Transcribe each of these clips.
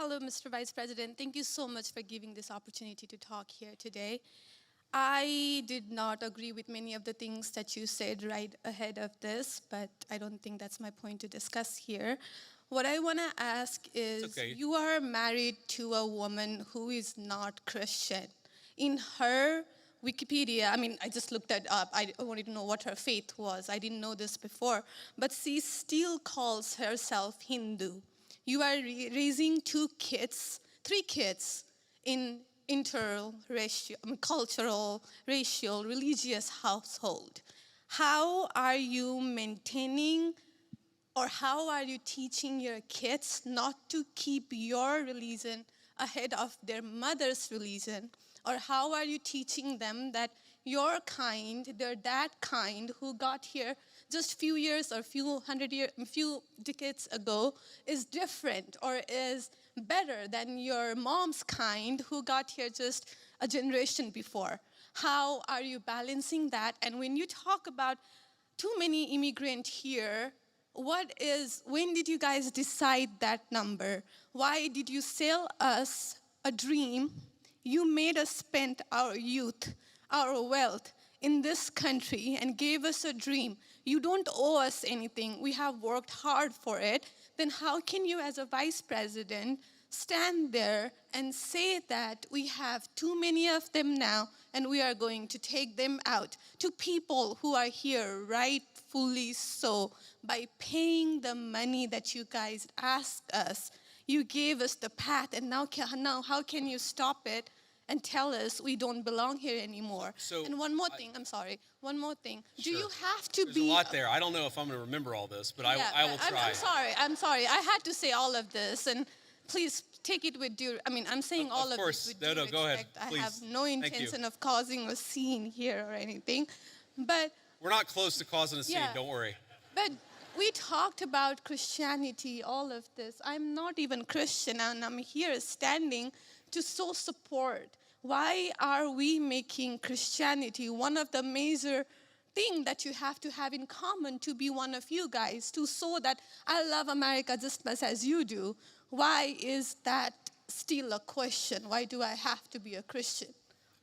Hello, Mr. Vice President. Thank you so much for giving this opportunity to talk here today. I did not agree with many of the things that you said right ahead of this, but I don't think that's my point to discuss here. What I want to ask is, okay. you are married to a woman who is not Christian. In her Wikipedia, I mean, I just looked it up. I wanted to know what her faith was. I didn't know this before. But she still calls herself Hindu. You are raising three kids in interracial, cultural, racial, religious household. How are you maintaining or how are you teaching your kids not to keep your religion ahead of their mother's religion? Or how are you teaching them that your kind, they're that kind who got here just few years or few decades ago is different or is better than your mom's kind who got here just a generation before? How are you balancing that? And when you talk about too many immigrants here, when did you guys decide that number? Why did you sell us a dream? You made us spend our youth, our wealth in this country and gave us a dream. You don't owe us anything. We have worked hard for it. Then how can you as a vice president stand there and say that we have too many of them now and we are going to take them out to people who are here rightfully so by paying the money that you guys asked us? You gave us the path, and now how can you stop it and tell us we don't belong here anymore? And one more thing. Do Sure. you have to There's be a lot there. I don't know if I'm going to remember all this, but I will try. I'm sorry. I had to say all of this, and please take it with due. I mean, I'm saying all of course. this with due No, go ahead. respect. I Please. have no Thank you. intention of causing a scene here or anything, but We're not close to causing a scene, Yeah. don't worry. but we talked about Christianity, all of this. I'm not even Christian, and I'm here standing to show support. Why are we making Christianity one of the major thing that you have to have in common to be one of you guys, to show that I love America just as much as you do? Why is that still a question? Why do I have to be a Christian?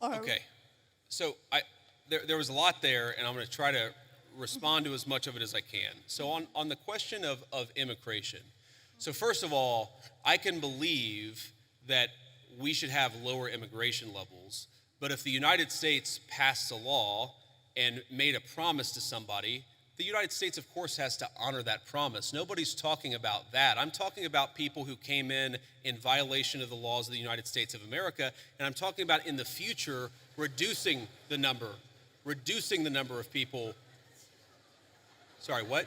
Okay. So there was a lot there, and I'm going to try to respond to as much of it as I can. So on the question of immigration, so first of all, I can believe that we should have lower immigration levels, but if the United States passed a law and made a promise to somebody, the United States, of course, has to honor that promise. Nobody's talking about that. I'm talking about people who came in violation of the laws of the United States of America, and I'm talking about in the future reducing the number of people. Sorry, what?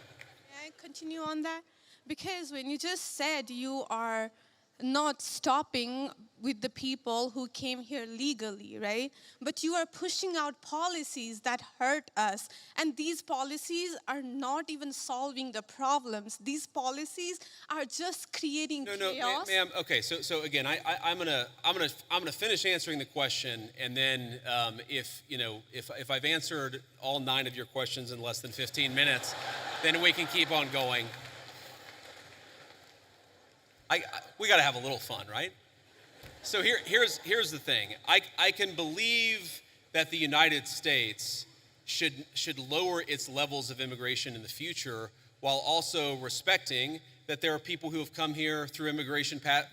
May I continue on that? Because when you just said you are not stopping with the people who came here legally, right? But you are pushing out policies that hurt us. And these policies are not even solving the problems. These policies are just creating chaos. No, ma'am. Okay, so again, I'm gonna finish answering the question, and then if I've answered all 9 of your questions in less than 15 minutes, then we can keep on going. We got to have a little fun, right? So here's the thing. I can believe that the United States should lower its levels of immigration in the future, while also respecting that there are people who have come here through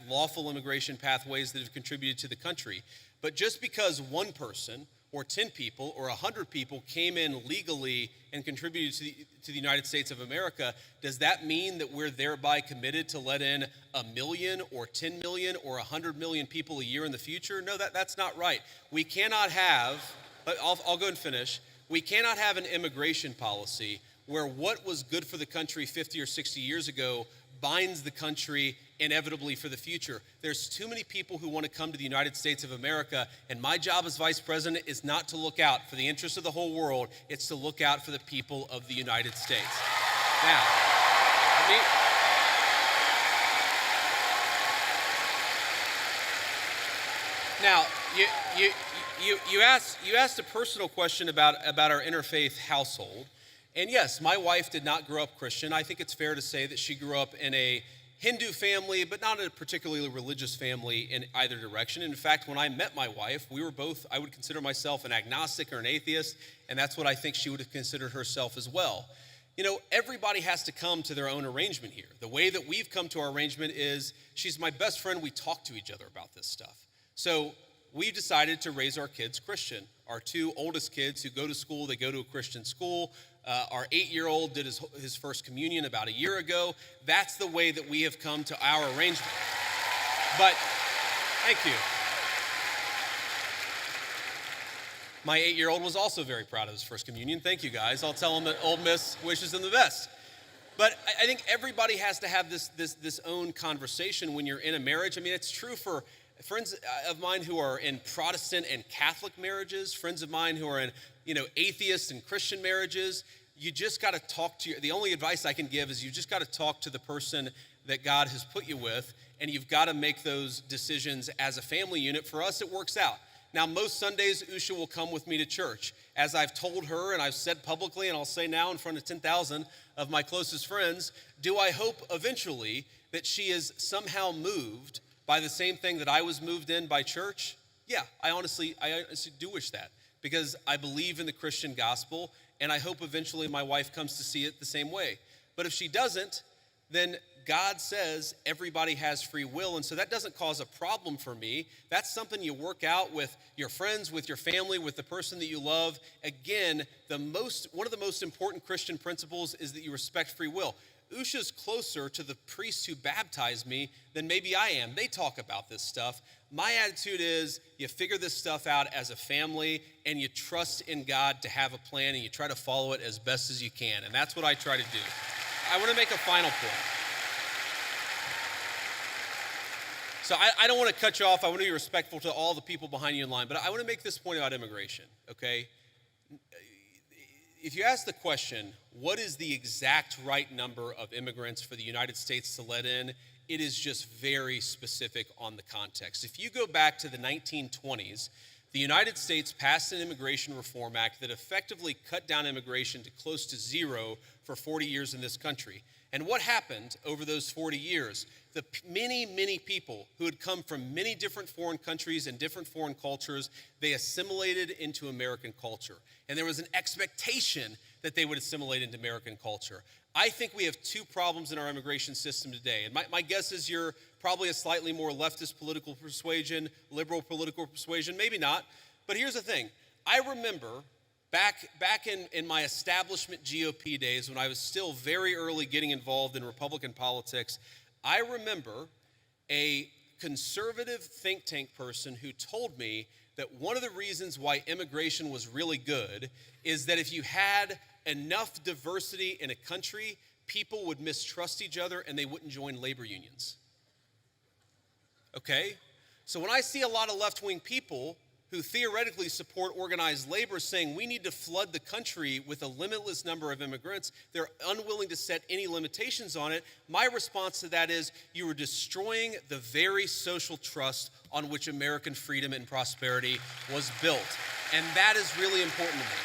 lawful immigration pathways that have contributed to the country. But just because one person or 10 people or 100 people came in legally and contributed to the United States of America, does that mean that we're thereby committed to let in 1 million or 10 million or 100 million people a year in the future? No, that's not right. We cannot have, I'll go and finish, we cannot have an immigration policy where what was good for the country 50 or 60 years ago binds the country inevitably for the future. There's too many people who want to come to the United States of America, and my job as vice president is not to look out for the interests of the whole world, it's to look out for the people of the United States. Now, you asked a personal question about our interfaith household. And yes, my wife did not grow up Christian. I think it's fair to say that she grew up in a Hindu family, but not a particularly religious family in either direction. In fact, when I met my wife, we were both, I would consider myself an agnostic or an atheist, and that's what I think she would have considered herself as well. You know, everybody has to come to their own arrangement here. The way that we've come to our arrangement is she's my best friend. We talk to each other about this stuff. So we decided to raise our kids Christian. Our two oldest kids who go to school, they go to a Christian school. Our 8-year-old did his first communion about a year ago. That's the way that we have come to our arrangement. But, thank you. My 8-year-old was also very proud of his first communion. Thank you, guys. I'll tell him that Old Miss wishes him the best. But I think everybody has to have this own conversation when you're in a marriage. I mean, it's true for friends of mine who are in Protestant and Catholic marriages, friends of mine who are in, atheist and Christian marriages. You just got to talk to the only advice I can give is you just got to talk to the person that God has put you with, and you've got to make those decisions as a family unit. For us, it works out. Now, most Sundays, Usha will come with me to church. As I've told her, and I've said publicly, and I'll say now in front of 10,000 of my closest friends, do I hope eventually that she is somehow moved by the same thing that I was moved in by church? Yeah, I honestly do wish that, because I believe in the Christian gospel, and I hope eventually my wife comes to see it the same way. But if she doesn't, then God says everybody has free will, and so that doesn't cause a problem for me. That's something you work out with your friends, with your family, with the person that you love. Again, one of the most important Christian principles is that you respect free will. Usha's closer to the priests who baptized me than maybe I am. They talk about this stuff. My attitude is you figure this stuff out as a family, and you trust in God to have a plan, and you try to follow it as best as you can, and that's what I try to do. I want to make a final point. So I don't want to cut you off. I want to be respectful to all the people behind you in line, but I want to make this point about immigration, okay? If you ask the question, what is the exact right number of immigrants for the United States to let in, it is just very specific on the context. If you go back to the 1920s, the United States passed an Immigration Reform Act that effectively cut down immigration to close to zero for 40 years in this country. And what happened over those 40 years? The many, many people who had come from many different foreign countries and different foreign cultures, they assimilated into American culture. And there was an expectation that they would assimilate into American culture. I think we have two problems in our immigration system today. And my guess is you're probably a slightly more leftist political persuasion, liberal political persuasion, maybe not. But here's the thing. I remember back in my establishment GOP days, when I was still very early getting involved in Republican politics, I remember a conservative think tank person who told me that one of the reasons why immigration was really good is that if you had enough diversity in a country, people would mistrust each other and they wouldn't join labor unions. Okay? So when I see a lot of left-wing people who theoretically support organized labor saying we need to flood the country with a limitless number of immigrants, they're unwilling to set any limitations on it. My response to that is you are destroying the very social trust on which American freedom and prosperity was built. And that is really important to me.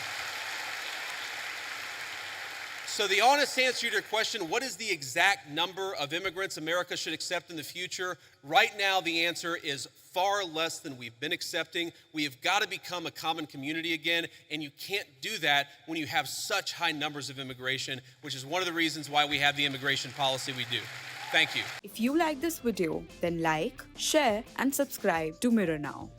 So the honest answer to your question, what is the exact number of immigrants America should accept in the future? Right now, the answer is far less than we've been accepting. We have got to become a common community again, and you can't do that when you have such high numbers of immigration, which is one of the reasons why we have the immigration policy we do. Thank you. If you like this video, then like, share, and subscribe to Mirror Now.